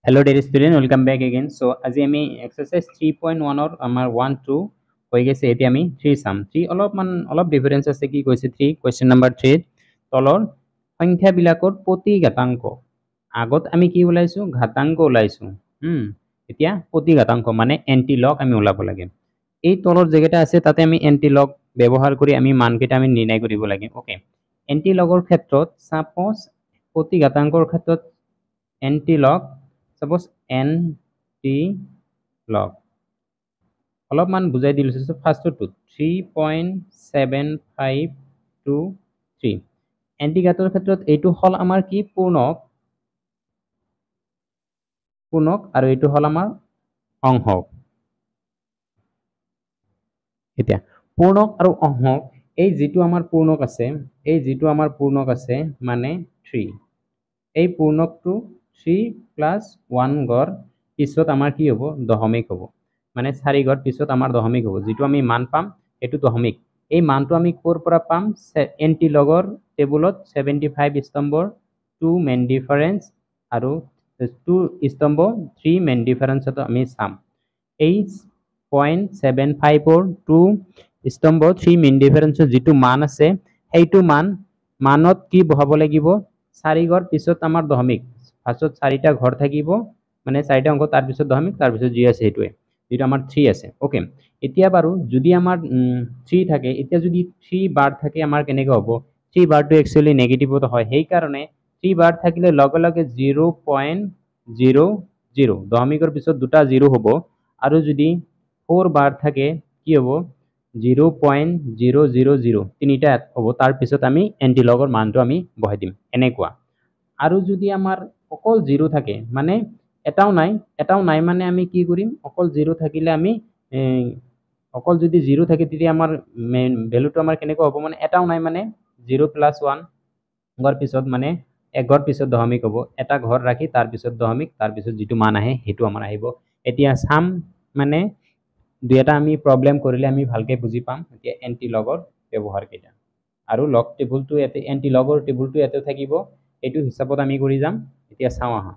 Hello dear student, welcome back again. So আজি আমি exercise 3.1 or আমাৰ 1 2 হৈ গৈছে এতিয়া আমি 3 চাম 3 অলপ ডিফাৰেন্স আছে কি কৈছে 3 question number 3 তলৰ সংখ্যা বিলাকৰ প্ৰতি ঘাতাংক আগত আমি কি ওলাইছো ঘাতাংক ওলাইছো এতিয়া প্ৰতি ঘাতাংক মানে এন্টি লগ আমি ওলাব লাগে এই তলৰ যেটা আছে তাতে আমি এন্টি লগ ব্যৱহাৰ কৰি আমি মানকেইটা আমি নিৰ্ণয় কৰিব লাগে ওকে এন্টি লগৰ ক্ষেত্ৰত সাপোজ প্ৰতি ঘাতাংকৰ ক্ষেত্ৰত এন্টি লগ suppose n t log অলপমান বুজাই দিলো ফাৰ্স্ট টু 3.7523 এন্টিঘাতৰ ক্ষেত্ৰত এইটো হল আমাৰ কি পূৰ্ণক আৰু এইটো হল আমাৰ অংশক এতিয়া পূৰ্ণক আৰু অংশক এই যেটো আমাৰ পূৰ্ণক আছে মানে 3 এই পূৰ্ণকটো 3 plus 1 গড় পিছত আমাৰ কি হ'ব দশমিক হ'ব মানে 4 গড় পিছত আমাৰ দশমিক হ'ব যেটো আমি মান পাম এটো দশমিক এই মানটো আমি কোৰ পৰা পাম এন্টি লগৰ টেবুলত 75 স্তম্ভৰ 2 মেইন ডিফাৰেন্স আৰু 2 স্তম্ভ 3 মেইন ডিফাৰেন্সত আমি চাম এই 0.75 or 2 স্তম্ভ 3 মেইন ডিফাৰেন্সৰ যেটো মান আছে এইটো মানত কি বহাব লাগিব 4 গড় পিছত আমাৰ দশমিক ফাৰ্স্টত 4টা ঘৰ থাকিব মানে 4টা অংক তাৰ পিছত দশমিক তাৰ পিছত জি আছে হেতুৱে যেটো আমাৰ 3 আছে ওকে এতিয়া বাৰু যদি আমাৰ 3 থাকে এতিয়া যদি 3 বাৰ থাকে আমাৰ কেনেকৈ হ'ব 3 বাৰটো একচুয়ালি নেগেটিভত হয় সেই কাৰণে 3 বাৰ থাকিলে লগে লগে 0.00 দশমিকৰ পিছত দুটা 0 হ'ব আৰু যদি 4 বাৰ থাকে কি হ'ব 0.000 তিনিটা হ'ব তাৰ পিছত আমি এন্টি লগৰ মানটো আমি বহাই দিম এনেকুৱা আৰু যদি আমাৰ অকল 0 থাকে মানে এটাও নাই মানে আমি কি কৰিম অকল 0 থাকিলে আমি অকল যদি 0 থাকে তেতিয়া আমাৰ ভ্যালুটো আমাৰ কেনেকৈ হ'ব মানে এটাও নাই মানে 0 plus 1 গড় পিছত মানে এক গড় পিছত দশমিক হ'ব এটা ঘৰ ৰাখি তাৰ পিছত দশমিক তাৰ পিছত যেটো মান আহে হেতু আমাৰ আহিব এতিয়া সাম মানে দুইটা আমি প্ৰবলেম কৰিলে আমি ভালকে বুজি পাম এতিয়া এন্টি লগৰ ব্যৱহাৰ কেইটা আৰু লগ টেবুলটো এতে এন্টি লগৰ টেবুলটো এতে থাকিব এটো হিচাপত আমি কৰি যাম এতিয়া চাও আহা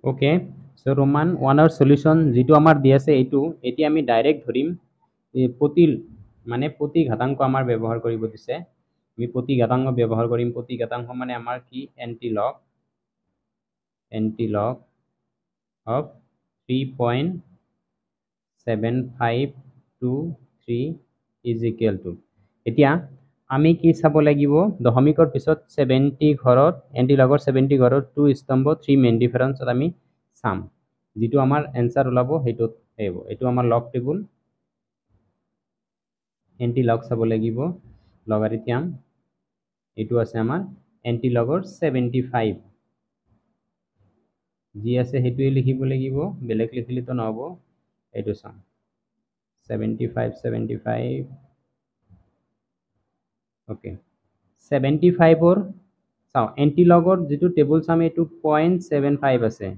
ওকে সো ৰোমান 1 ৰ সলিউশন যেটো আমাৰ দি আছে এটো এতিয়া আমি ডাইৰেক্ট ধৰিম প্ৰতি ঘাতাংক আমাৰ ব্যৱহাৰ কৰিব দিছে আমি প্ৰতি ঘাতাংক ব্যৱহাৰ কৰিম প্ৰতি ঘাতাংক মানে আমাৰ কি anti log of 3.7523 is equal to এতিয়া আমি কি চাব লাগিব দশমিকৰ পিছত 70 ঘৰত এন্টি লগৰ 70 ঘৰত 2 স্তম্ভ 3 মেইন ডিফাৰেন্সত আমি চাম যেটো আমাৰ आंसर ওলাব হেতুত আহিব এটো আমাৰ লগ টেবুল এন্টি লগ চাব লাগিব লগাৰিথম এটো আছে আমাৰ এন্টি লগৰ 75 জি আছে হেতুই লিখিব লাগিব বেলেগ লিখিলে তো নহব এটো চাম 75 ওকে 75 or চাও এন্টি লগৰ যেটো টেবুল চাম এটো 0.75 আছে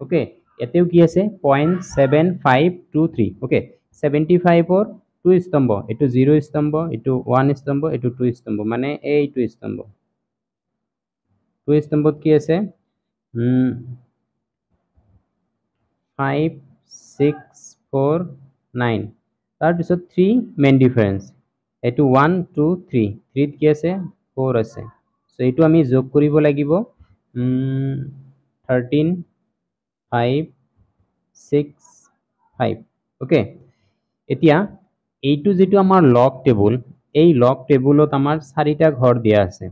ওকে এতেও কি আছে 0.7523 ওকে 75 or 2 স্তম্ভ এটো 0 স্তম্ভ এটো 1 স্তম্ভ এটো 2 স্তম্ভ মানে এইটো স্তম্ভ 2 স্তম্ভত কি আছে 5 6 4 9 তাৰ পিছত 3 মেইন ডিফাৰেন্স এটো 1 2 3 3 কি আছে 4 আছে সো এটো আমি যোগ কৰিব লাগিব 13 5 6 5 ওকে এতিয়া এইটো যেটো আমাৰ লগ টেবুল এই লগ টেবুলত আমাৰ 4টা ঘৰ দিয়া আছে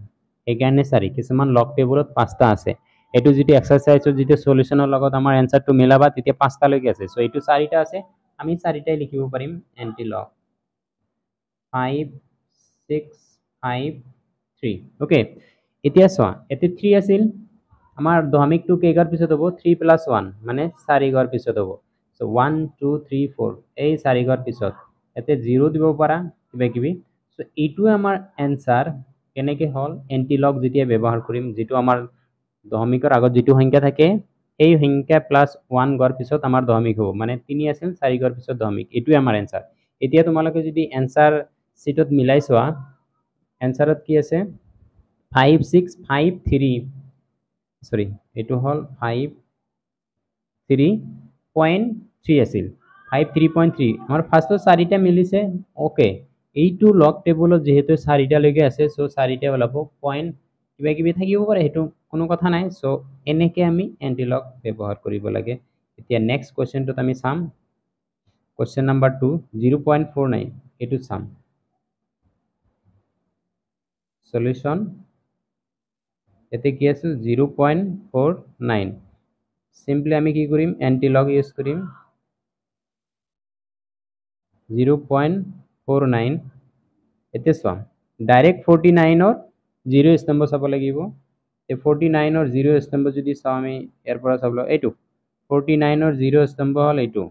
এইকাৰণে 4 কিছুমান লগ টেবুলত 5টা আছে এটো যেটো এক্সাৰসাইজৰ যেটো সলিউশনৰ লগত আমাৰ आंसरটো মিলাবা তেতিয়া 5টা লৈকে আছে সো এটো 4টা আছে আমি 4টাই লিখিব পাৰিম এন্টি লগ 5 6 5 3 ওকে এতিয়া চোৱা এতে 3 আছিল আমাৰ দশমিকটো কেইগাৰ পিছত হ'ব 3 plus 1 মানে 4 গড় পিছত হ'ব সো 1 2 3 4 এই 4 গড় পিছত এতে 0 দিব পাৰা কিবা কিবি সো এইটো আমাৰ आंसर কেনেকে হল এন্টি লগ যেতিয়া ব্যৱহাৰ কৰিম যেটো আমাৰ দশমিকৰ আগত যেটো সংখ্যা থাকে এই সংখ্যা প্লাস 1 গড় পিছত আমাৰ দশমিক হ'ব মানে 3 আছিল 4 গড় পিছত দশমিক এটোই আমাৰ आंसर এতিয়া তোমালোকে যদি आंसर শীটত মিলাই চোৱা आंसरত কি আছে 5653 সৰি এটো হল 5 3.3 আছিল 5 3.3 আমাৰ ফাৰ্স্টত চাৰিটা মিলিছে ওকে এইটো লগ টেবুলত যেহেতু চাৰিটা লৈকে আছে সো চাৰিটা ওলাব পইণ্ট কিবা কিবি থাকিব পাৰে হেতু কোনো কথা নাই সো এনেকে আমি এন্টি লগ ব্যৱহাৰ কৰিব লাগে এতিয়া নেক্সট কোৱেশ্চনটোত আমি চাম কোৱেশ্চন নাম্বাৰ 2 0.49 এটো চাম সলিউশন এতে কি আছে 0.49 সিম্পলি আমি কি কৰিম এন্টি লগ ইউজ কৰিম 0.49 এতে চাম ডাইৰেক্ট 49 ৰ 0 স্তম্ভ চাব লাগিব এই 49 ৰ 0 স্তম্ভ যদি চাও আমি ইয়াৰ পৰা চাবলো এইটো 49 ৰ 0 স্তম্ভ হল এইটো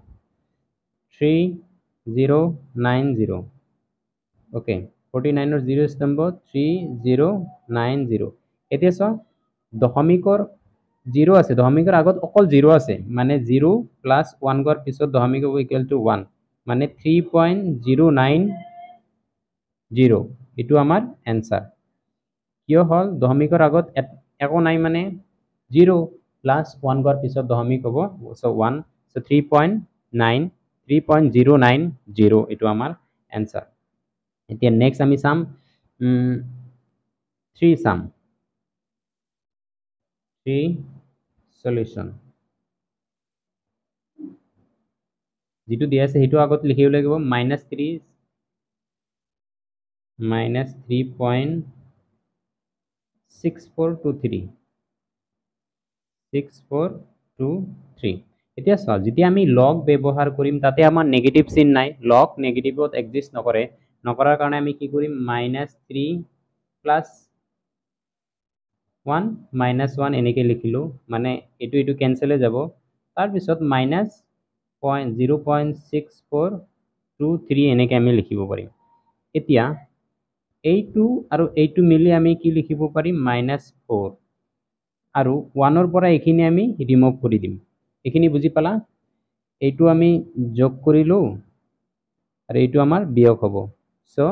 3090 ওকে 49 ৰ 0 স্তম্ভ 3090 এতিয়া চাও দশমিকৰ 0 আছে দশমিকৰ আগত অকল 0 আছে মানে 0 প্লাস 1 গৰ পিছত দশমিক হ'ব ইকুৱেল টু 1 মানে 3.090 এটো আমাৰ आंसर কিয় হল দশমিকৰ আগত একো নাই মানে 0 প্লাস 1 গৰ পিছত দশমিক হ'ব সো 1 সো 3.090 এটো আমাৰ आंसर এতিয়া নেক্সট আমি চাম 3 চাম 3 সলিউশন যেটো দিয়া আছে হেতু আগত লিখিব লাগিব -3 -3.6423 6423 এতিয়া চাও যেতিয়া আমি লগ ব্যৱহাৰ কৰিম তাতে আমাৰ নেগেটিভ চিন নাই লগ নেগেটিভত এক্সিস্ট নকৰে নকৰাৰ কাৰণে আমি কি কৰিম -3 প্লাস 1 -1 এনেকে লিখিলো মানে এটো ক্যান্সেল হৈ যাব তাৰ পিছত -0.6423 এনেকে আমি লিখিব পাৰিম এতিয়া এইটো আৰু এইটো মিলি আমি কি লিখিব পাৰিম -4 আৰু 1 ৰ পৰা এখিনি আমি ৰিমুভ কৰি দিম এখিনি বুজি পালা এইটো আমি যোগ কৰিলো আৰু এইটো আমাৰ বিয়োগ হ'ব সো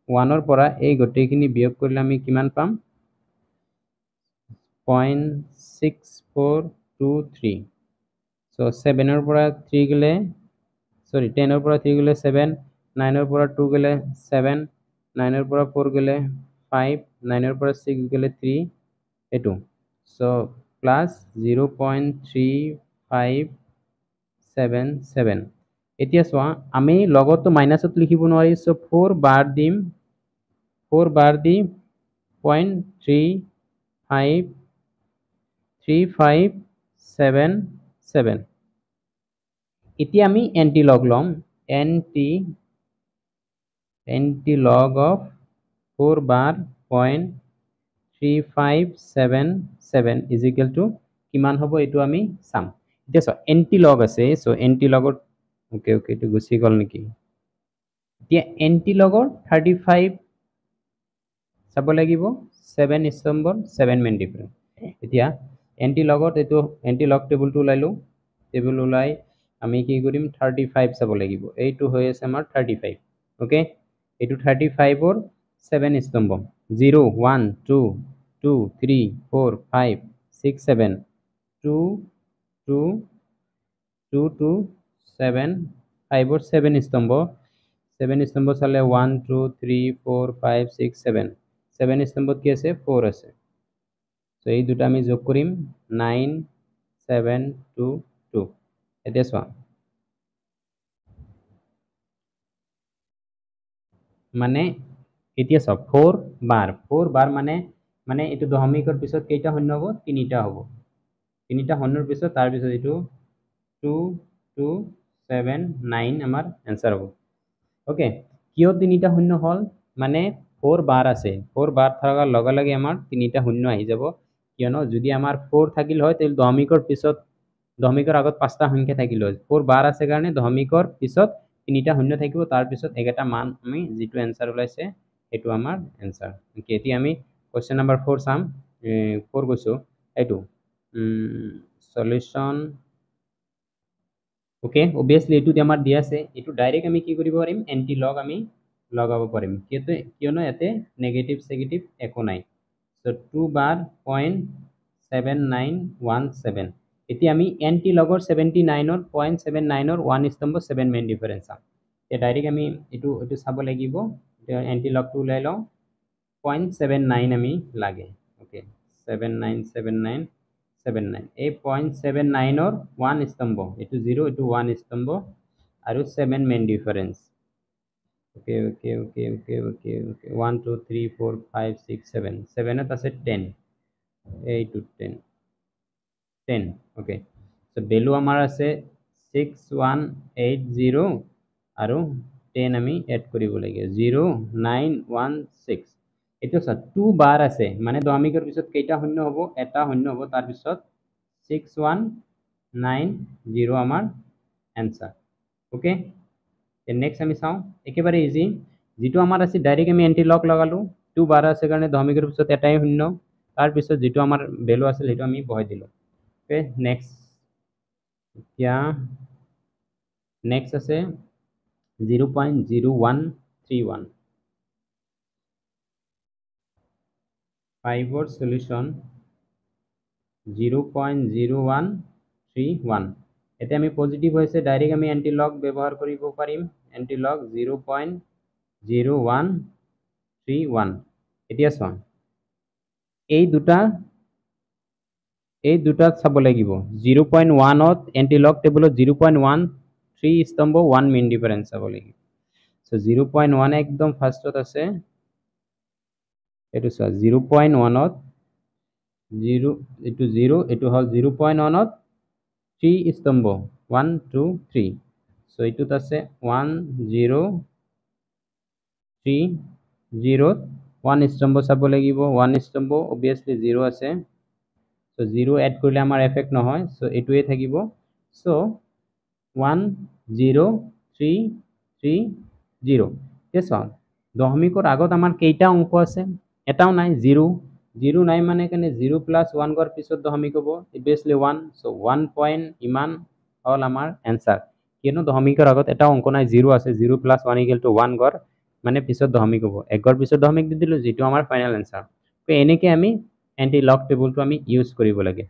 1 ৰ পৰা এই গটেইখিনি বিয়োগ কৰিলে আমি কিমান পাম 0.6423 সো 7 ৰ পৰা 3 গলে সৰি 10 ৰ পৰা 3 গলে 7 9 ৰ পৰা 2 গলে 7 9 ৰ পৰা 4 গলে 5 9 ৰ পৰা 6 গলে 3 এটো সো প্লাস 0.3577 এতিয়া সোয়া আমি লগতো মাইনাসত লিখিব নোৱাৰি সো 4 বাৰ দিম 4 বাৰ দি 0.3577 এতিয়া আমি এন্টি লগ লম anti log of 4 bar 0.3577 is equal to কিমান হ'ব এটো আমি চাম এতিয়া সো এন্টি লগ আছে সো এন্টি লগৰ ওকে এটো গুছি গল নেকি এতিয়া এন্টি লগৰ 35 চাব লাগিব 7 স্তম্ভৰ 7 মেন ডিফাৰেন্স এতিয়া এন্টি লগত এটো এন্টি লগ টেবুলটো উলাইলো টেবুল উলাই আমি কি কৰিম 35 চাব লাগিব এইটো হৈ আছে আমাৰ 35 ওকে এটো 35 ৰ 7 স্তম্ভ 0 1 2 2 3 4 5 6 7 2 2 2 2 7 5 ৰ 7 স্তম্ভ 7 স্তম্ভ চালে 1 2 3 4 5 6 7 7 স্তম্ভত কি আছে 4 আছে সো এই দুটা আমি যোগ কৰিম 9 7 2 2 এতিয়া সোয়া মানে এতিয়া সব 4 বার মানে এটো দশমিকৰ পিছত কেইটা শূন্য হ'ব তিনিটা হ'ব তিনিটা শূন্যৰ পিছত তাৰ পিছত এটো 2279 আমাৰ आंसर হ'ব ওকে কিয় তিনিটা শূন্য হল মানে 4 বার আছে 4 বার থাকাৰ লগে লগে আমাৰ তিনিটা শূন্য আহি যাব কিয়নো যদি আমাৰ 4 থাকিল হয় তেল দশমিকৰ পিছত দশমিকৰ আগত পাঁচটা সংখ্যা থাকিল হয় 4 বাৰ আছে কাৰণে দশমিকৰ পিছত তিনিটা শূন্য থাকিব তাৰ পিছত একেটা মান আমি যেটো आंसर ওলাইছে এটো আমাৰ आंसर ওকে এতিয়া আমি কোৱেশ্চন নাম্বাৰ 4 চাম 4 গৈছো এটো সলিউশন ওকে obviously এটো আমাৰ দিয়া আছে এটো ডাইৰেক্ট আমি কি কৰিব পাৰিম এন্টি লগ আমি লগাব পাৰিম কিয়নো ইয়াতে নেগেটিভ একো নাই সো 2 bar 0.7917 এতিয়া আমি এণ্টি লগৰ 79ৰ 0.79ৰ 1 স্তম্ভ 7 মেইন ডিফাৰেঞ্চ চাম এতিয়া ডাইৰেক্ট আমি এইটো চাব লাগিব এতিয়া এণ্টি লগটো ওলাই লওঁ 0.79 আমি লাগে ওকে 797979 এই 0.79ৰ 1 স্তম্ভ এইটো 0 এইটো 1 স্তম্ভ আৰু 7 main difference okay okay okay okay okay okay 1 2 3 4 5 6 7 7ত আছে 10 এইটো 10 10 ওকে সো ভ্যালু আমাৰ আছে 6180 আৰু 10 আমি এড কৰিব লাগে 0916 এইটো সা 2 বাৰ আছে মানে দশমিকৰ পিছত কেইটা শূন্য হ'ব এটা শূন্য হ'ব তাৰ পিছত 6190 আমাৰ आंसर ओके नेक्स्ट আমি চাও একেবাৰে ইজি যেটো আমাৰ আছে ডাইৰেক্ট আমি এন্টি লক লগালো 2 বাৰ আছে কাৰণে দশমিকৰ পিছত এটাই শূন্য তাৰ পিছত যেটো আমাৰ ভ্যালু আছিল হেটো আমি বহাই দিলো ओके नेक्स्ट क्या नेक्स्ट আছে 0.0131 5 ৰ সলিউশন 0.0131 এতে আমি পজিটিভ হৈছে ডাইৰেক্ট আমি এন্টি লক ব্যৱহাৰ কৰিব পাৰিম এন্টি লক 0.0131 এতিয়া চোৱা এই দুটা চাব লাগিব 0.1 ত এন্টি লক টেবুলত 0.13 স্তম্ভ 1 মেইন ডিফাৰেন্স চাব লাগিব সো 0.1 একদম ফাৰ্স্টত আছে এটো চোৱা 0.1 ত 0 এটো 0 এটো হল 0.1 ত 3 স্তম্ভ 1 2 3 সো এটোত আছে 1 0 3 0 1 স্তম্ভ চাব লাগিব 1 স্তম্ভ obviously 0 আছে সো 0 এড কৰিলে আমাৰ এফেক্ট নহয় সো এটোৱে থাকিব সো 1 0 3 3 0 yes on দশমিকৰ আগত আমাৰ কেইটা অংক আছে এটাও নাই 0 0 নাই মানে কেনে 0 প্লাস 1 গৰ পিছত দশমিক হ'ব obviously 1 সো 1 পইণ্ট ইমান হল আমাৰ आंसर কিয়নো দশমিকৰ আগত এটা অংক নাই 0 আছে 0 প্লাস 1 ইকুৱেল টু 1 গৰ মানে পিছত দশমিক হ'ব এক গৰ পিছত দশমিক দি দিলো যেটো আমাৰ ফাইনাল आंसर তো এনেকে আমি এন্টি লক টেবুলটো আমি ইউজ কৰিব লাগে